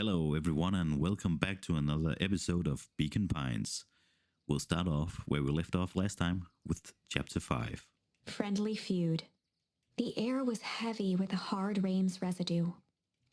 Hello, everyone, and welcome back to another episode of Beacon Pines. We'll start off where we left off last time with Chapter 5. Friendly feud. The air was heavy with the hard rain's residue,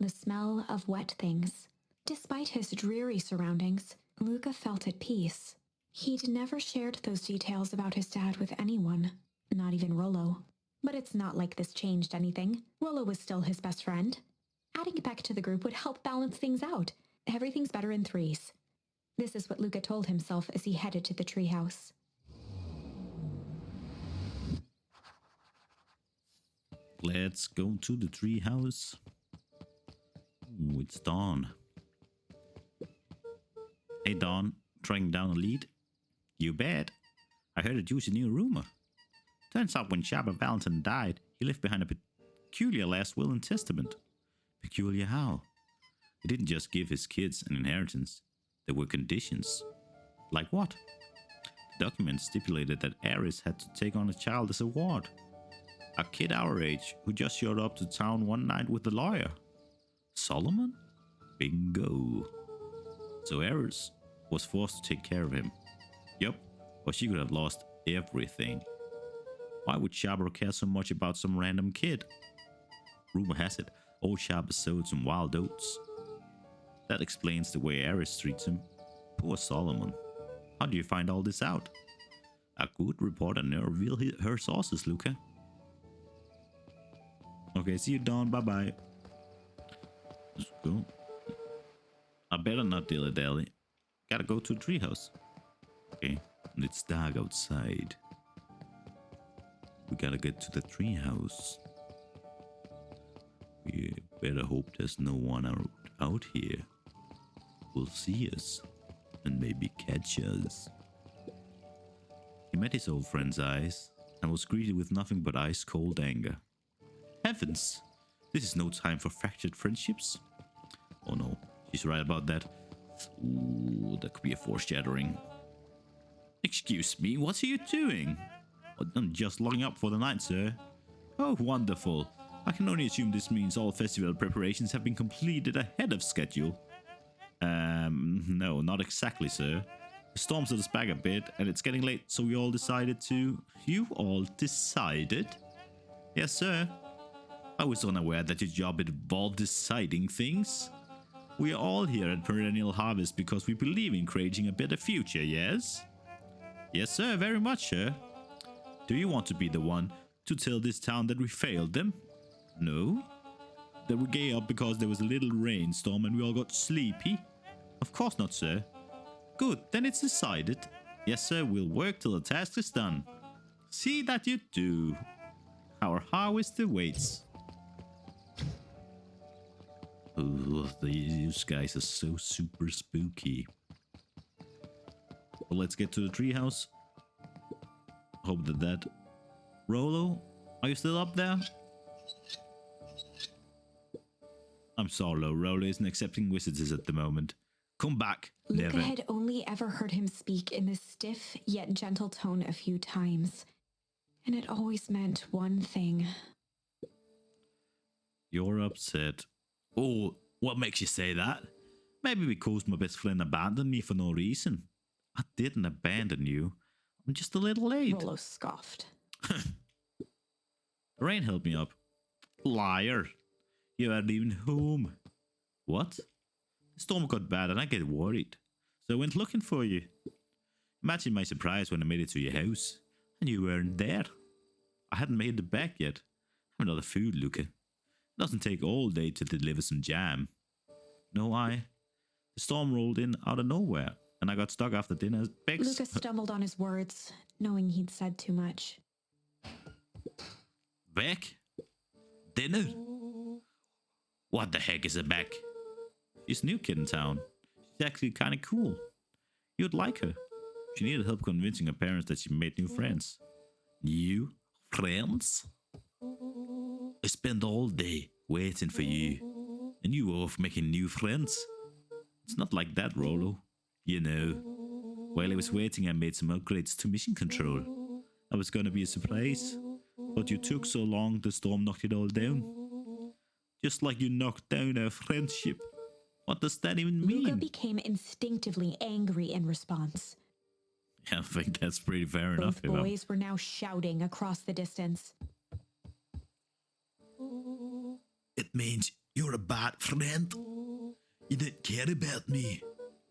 the smell of wet things. Despite his dreary surroundings, Luca felt at peace. He'd never shared those details about his dad with anyone, not even Rolo. But it's not like this changed anything. Rolo was still his best friend. Adding it back to the group would help balance things out. Everything's better in threes. This is what Luca told himself as he headed to the treehouse. Let's go to the treehouse. Ooh, it's Dawn. Hey, Dawn, tracking down a lead? You bet. I heard a juicy new rumor. Turns out when Shabba Valentin died, he left behind a peculiar last will and testament. Peculiar how? He didn't just give his kids an inheritance. There were conditions. Like what? The document stipulated that Ares had to take on a child as a ward. A kid our age who just showed up to town one night with a lawyer. Solomon? Bingo. So Ares was forced to take care of him. Yup, or she could have lost everything. Why would Shabba care so much about some random kid? Rumor has it, old Shabba sowed some wild oats. That explains the way Ares treats him. Poor Solomon. How do you find all this out? A good reporter never reveal her sources, Luca. Okay, see you, Dawn. Bye-bye. Let's go. I better not dilly-dally. Gotta go to the treehouse. Okay, and it's dark outside. We gotta get to the treehouse. We better hope there's no one out here. Will see us and maybe catch us. He met his old friend's eyes and was greeted with nothing but ice-cold anger. Heavens! This is no time for fractured friendships. Oh no, she's right about that. Ooh, that could be a foreshadowing. Excuse me, what are you doing? I'm just logging up for the night, sir. Oh, wonderful. I can only assume this means all festival preparations have been completed ahead of schedule. No, not exactly, sir. The storms hit us back a bit, and it's getting late, so we all decided to... You all decided? Yes, sir. I was unaware that your job involved deciding things. We are all here at Perennial Harvest because we believe in creating a better future, yes? Yes, sir, very much, sir. Do you want to be the one to tell this town that we failed them? No? That we gave up because there was a little rainstorm and we all got sleepy? Of course not, sir. Good, then it's decided. Yes, sir, we'll work till the task is done. See that you do. Our harvest awaits. Oh, these guys are so super spooky. Well, let's get to the treehouse. Hope that... Rolo, are you still up there? I'm sorry, Rolo isn't accepting visitors at the moment. Come back. Luca Never. had only ever heard him speak in this stiff yet gentle tone a few times, and it always meant one thing. You're upset. Oh, what makes you say that? Maybe because my best friend abandoned me for no reason. I didn't abandon you. I'm just a little late. Rolo scoffed. Rain helped me up. Liar. You aren't even home. What? The storm got bad and I get worried. So I went looking for you. Imagine my surprise when I made it to your house. And you weren't there. I hadn't made it back yet. I'm not a food, Luca. It doesn't take all day to deliver some jam. No, the storm rolled in out of nowhere. And I got stuck after dinner. Luca stumbled on his words, knowing he'd said too much. Beck? Dinner? What the heck is a Beck? She's a new kid in town. She's actually kind of cool. You'd like her. She needed help convincing her parents that she made new friends. New friends? I spent all day waiting for you. And you were off making new friends. It's not like that, Rolo. You know. While I was waiting, I made some upgrades to mission control. I was gonna be a surprise. But you took so long, the storm knocked it all down. Just like you knocked down our friendship. What does that even Luca mean? became instinctively angry in response. I think that's pretty fair enough. Both boys were now shouting across the distance. It means you're a bad friend. You didn't care about me.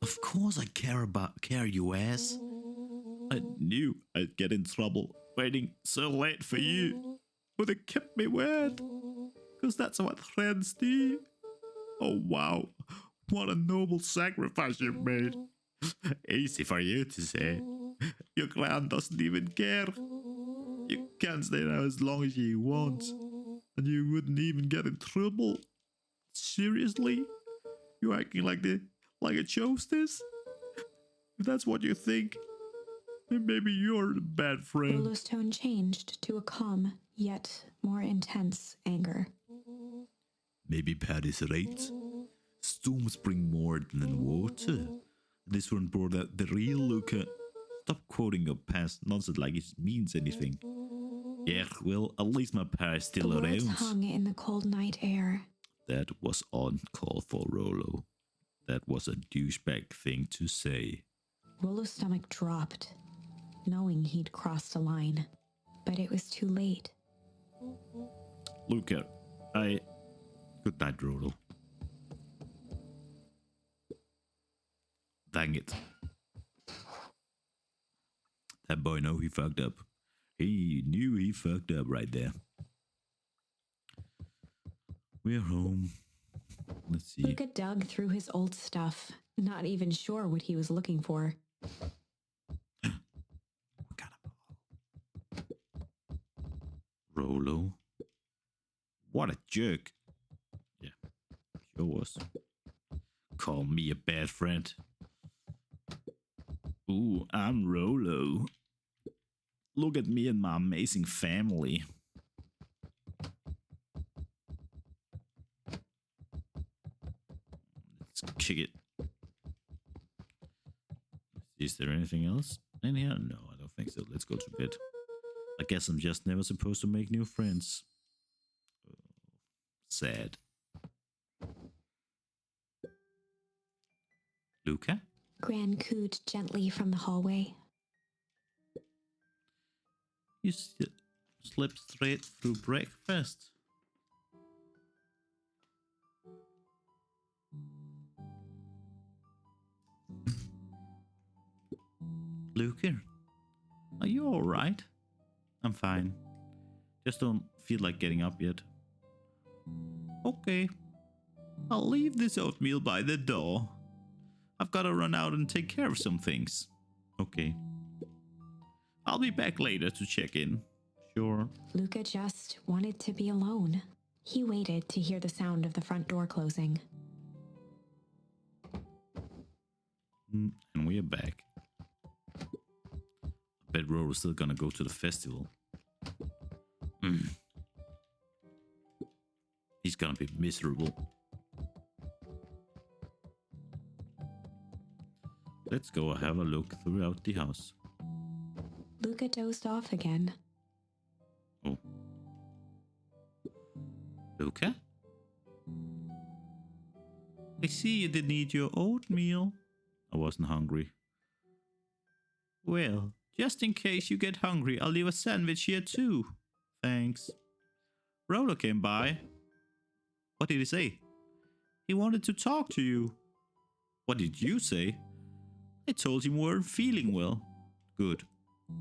Of course I care, you ass. I knew I'd get in trouble waiting so late for you. But it kept me wet. Because that's what friends do. Oh wow, what a noble sacrifice you made. Easy for you to say. Your clan doesn't even care. You can stay there as long as you want. And you wouldn't even get in trouble. Seriously? You acting like I chose this? If that's what you think, then maybe you're the bad friend. Rolo's tone changed to a calm, yet more intense anger. Maybe Pat is right. Storms bring more than water. This one brought out the real Luca. Stop quoting your past nonsense like it means anything. Yeah, well, at least my pa is still The around. words hung in the cold night air. That was uncalled for, Rolo. That was a douchebag thing to say. Rolo's stomach dropped, knowing he'd crossed a line. But it was too late. Luca, Good night, Rolo. Dang it. That boy know he fucked up. He knew he fucked up right there. We're home. Let's see. Luca dug through his old stuff, not even sure what he was looking for. What kind of Rolo? What a jerk. Yeah, sure was. Call me a bad friend. Ooh, I'm Rolo. Look at me and my amazing family. Let's kick it. Is there anything else in here? No, I don't think so. Let's go to bed. I guess I'm just never supposed to make new friends. Sad. Luca? Gran cooed gently from the hallway. You slept straight through breakfast. Luca, are you alright? I'm fine. Just don't feel like getting up yet. Okay. I'll leave this oatmeal by the door. I've got to run out and take care of some things. Okay. I'll be back later to check in. Sure. Luca just wanted to be alone. He waited to hear the sound of the front door closing. And we are back. I bet Rolo's still gonna go to the festival. He's gonna be miserable. Let's go have a look throughout the house. Luca dozed off again. Oh. Luca? I see you didn't eat your oatmeal. I wasn't hungry. Well, just in case you get hungry, I'll leave a sandwich here too. Thanks. Rolo came by. What did he say? He wanted to talk to you. What did you say? I told him you weren't feeling well. Good.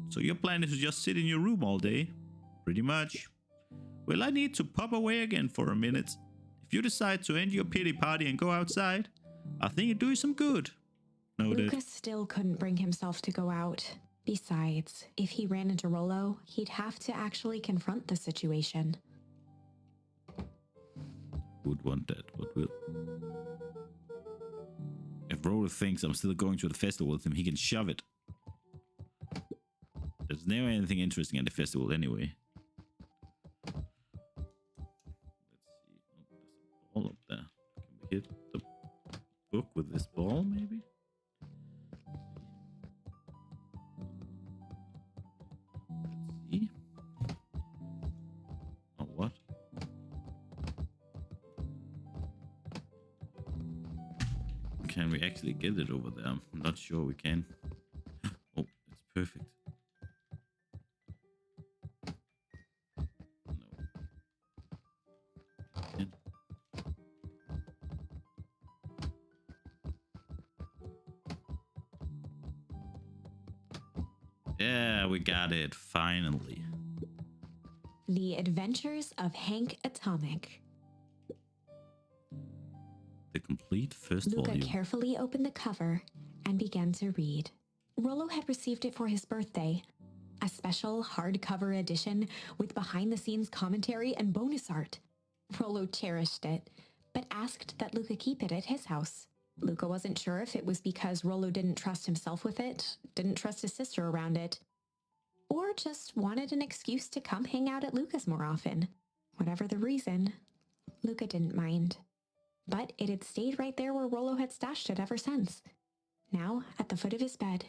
So your plan is to just sit in your room all day? Pretty much. Well, I need to pop away again for a minute. If you decide to end your pity party and go outside, I think it'd do you some good. Noted. Luca still couldn't bring himself to go out. Besides, if he ran into Rolo, he'd have to actually confront the situation. Would want that, but will. If Rolo thinks I'm still going to the festival with him, he can shove it. There's never anything interesting at the festival anyway. Let's see. Oh, there's a ball up there. Can we hit the book with this ball, maybe? Let's see. Oh, what? Can we actually get it over there? I'm not sure we can. Oh, it's perfect. No. Yeah. Yeah, we got it, finally. The Adventures of Hank Atomic. The complete first Luca volume. carefully opened the cover and began to read. Rolo had received it for his birthday, a special hardcover edition with behind-the-scenes commentary and bonus art. Rolo cherished it, but asked that Luca keep it at his house. Luca wasn't sure if it was because Rolo didn't trust himself with it, didn't trust his sister around it, or just wanted an excuse to come hang out at Luca's more often. Whatever the reason, Luca didn't mind. But it had stayed right there where Rolo had stashed it ever since. Now, at the foot of his bed,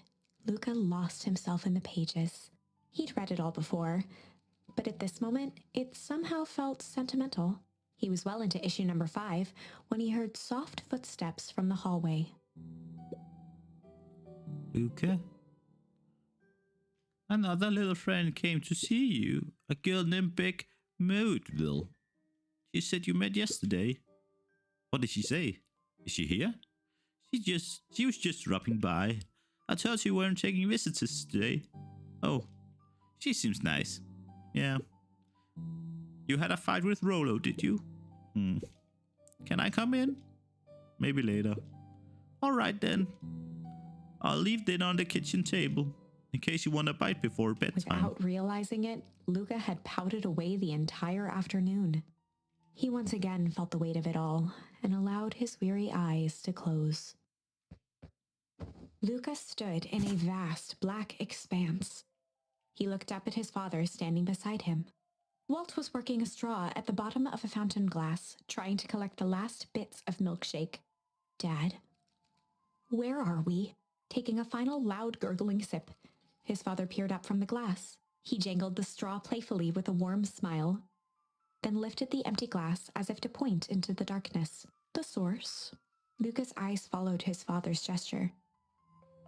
Luca lost himself in the pages. He'd read it all before, but at this moment, it somehow felt sentimental. He was well into issue number 5 when he heard soft footsteps from the hallway. Luca? Another little friend came to see you. A girl named Beck Moudville. She said you met yesterday. What did she say? Is she here? She was just dropping by. I thought you weren't taking visitors today. Oh, she seems nice. Yeah. You had a fight with Rolo, did you? Can I come in? Maybe later. Alright then. I'll leave dinner on the kitchen table, in case you want a bite before bedtime. Without realizing it, Luca had pouted away the entire afternoon. He once again felt the weight of it all and allowed his weary eyes to close. Luca stood in a vast black expanse. He looked up at his father standing beside him. Walt was working a straw at the bottom of a fountain glass, trying to collect the last bits of milkshake. Dad, where are we? Taking a final loud gurgling sip, his father peered up from the glass. He jangled the straw playfully with a warm smile, then lifted the empty glass as if to point into the darkness. The source? Luca's eyes followed his father's gesture.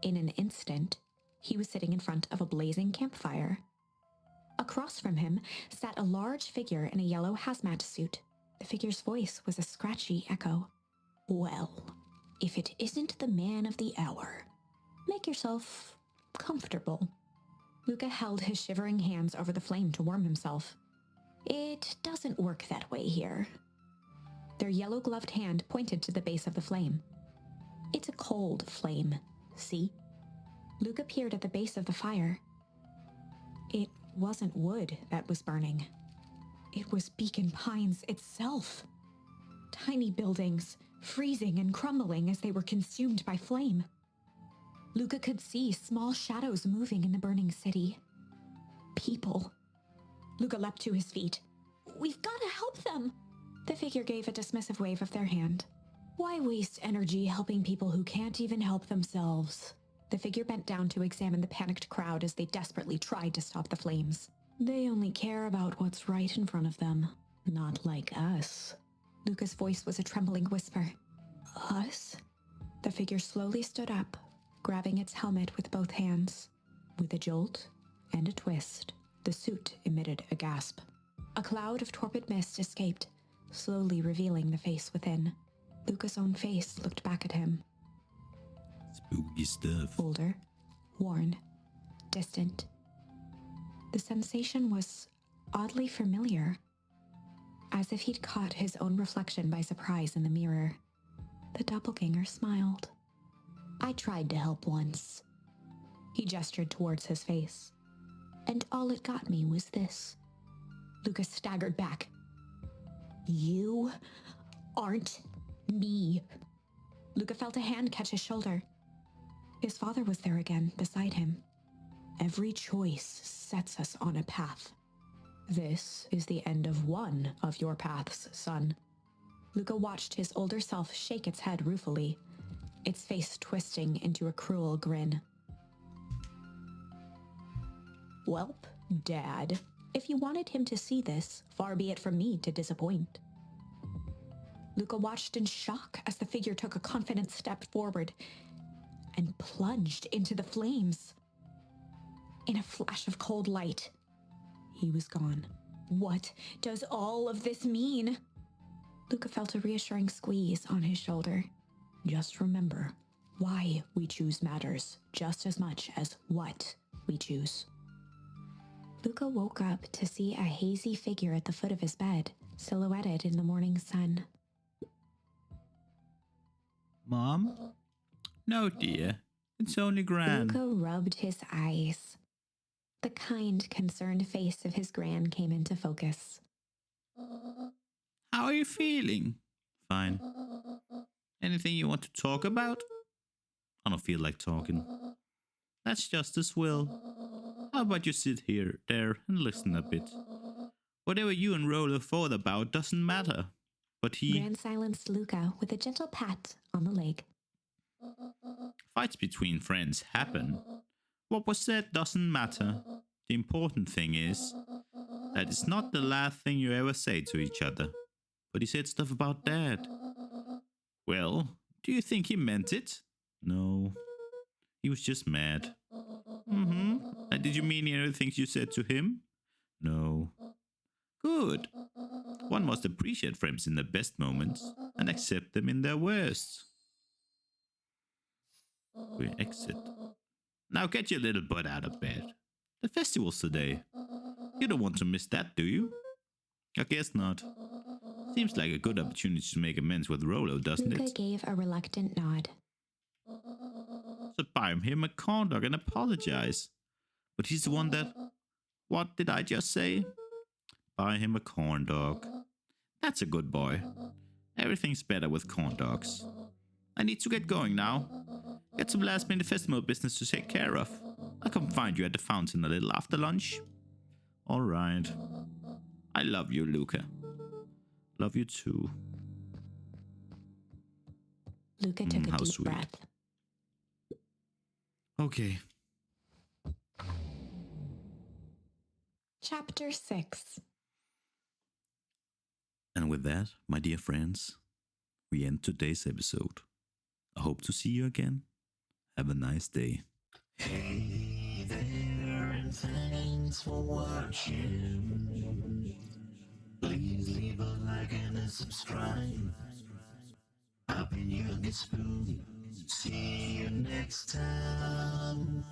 In an instant, he was sitting in front of a blazing campfire. Across from him sat a large figure in a yellow hazmat suit. The figure's voice was a scratchy echo. Well, if it isn't the man of the hour, make yourself comfortable. Luca held his shivering hands over the flame to warm himself. It doesn't work that way here. Their yellow-gloved hand pointed to the base of the flame. It's a cold flame, see? Luca peered at the base of the fire. It wasn't wood that was burning. It was Beacon Pines itself. Tiny buildings, freezing and crumbling as they were consumed by flame. Luca could see small shadows moving in the burning city. People. Luca leapt to his feet. We've got to help them. The figure gave a dismissive wave of their hand. Why waste energy helping people who can't even help themselves? The figure bent down to examine the panicked crowd as they desperately tried to stop the flames. They only care about what's right in front of them, not like us. Luca's voice was a trembling whisper. Us? The figure slowly stood up, grabbing its helmet with both hands. With a jolt and a twist, the suit emitted a gasp. A cloud of torpid mist escaped, slowly revealing the face within. Luca's own face looked back at him. Spooky stuff. Older, worn, distant. The sensation was oddly familiar, as if he'd caught his own reflection by surprise in the mirror. The doppelganger smiled. I tried to help once. He gestured towards his face. And all it got me was this. Lucas staggered back. You aren't me. Luca felt a hand catch his shoulder. His father was there again, beside him. Every choice sets us on a path. This is the end of one of your paths, son. Luca watched his older self shake its head ruefully, its face twisting into a cruel grin. Welp, Dad, if you wanted him to see this, far be it from me to disappoint. Luca watched in shock as the figure took a confident step forward and plunged into the flames. In a flash of cold light, he was gone. What does all of this mean? Luca felt a reassuring squeeze on his shoulder. Just remember, why we choose matters just as much as what we choose. Luca woke up to see a hazy figure at the foot of his bed, silhouetted in the morning sun. Mom? No, dear. It's only Gran. Luca rubbed his eyes. The kind, concerned face of his Gran came into focus. How are you feeling? Fine. Anything you want to talk about? I don't feel like talking. That's just as well. How about you sit there and listen a bit? Whatever you and Rolo thought about doesn't matter. But Gran silenced Luca with a gentle pat on the leg. Fights between friends happen. What was said doesn't matter. The important thing is that it's not the last thing you ever say to each other. But he said stuff about Dad. Well, do you think he meant it? No. He was just mad. And did you mean any of the things you said to him? No. Good. One must appreciate friends in their best moments and accept them in their worst. We exit. Now get your little butt out of bed. The festival's today. You don't want to miss that, do you? I guess not. Seems like a good opportunity to make amends with Rolo, doesn't Luca it? gave a reluctant nod. So buy him a corn dog and apologize. But he's the one that... What did I just say? Buy him a corn dog. That's a good boy. Everything's better with corn dogs. I need to get going now. Get some last minute festival business to take care of. I'll come find you at the fountain a little after lunch. Alright. I love you, Luca. Love you too. Luca took a how deep sweet. breath. Okay. Chapter 6. And with that, my dear friends, we end today's episode. I hope to see you again. Have a nice day. Hey there, and thanks for watching. Please leave a like and a subscribe. I've been YoungishSpoon. See you next time.